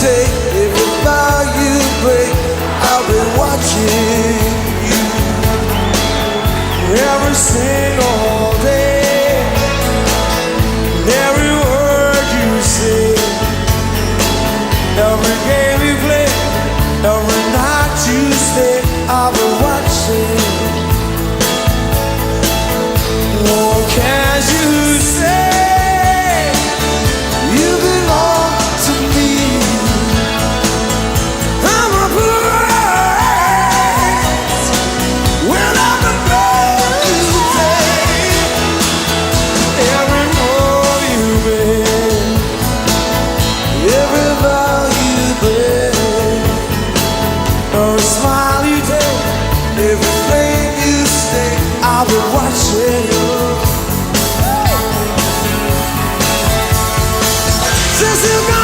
take, every vow you break, I'll be watching you every single day, every word you say, every game you play, every night you stay, I'll be watching. Oh, can't you say you belong to me? I'm a prize when I'm a brand new day. Every move you make, every vow you break, every smile you take, every flame you stay, I'll be watching you. Since you got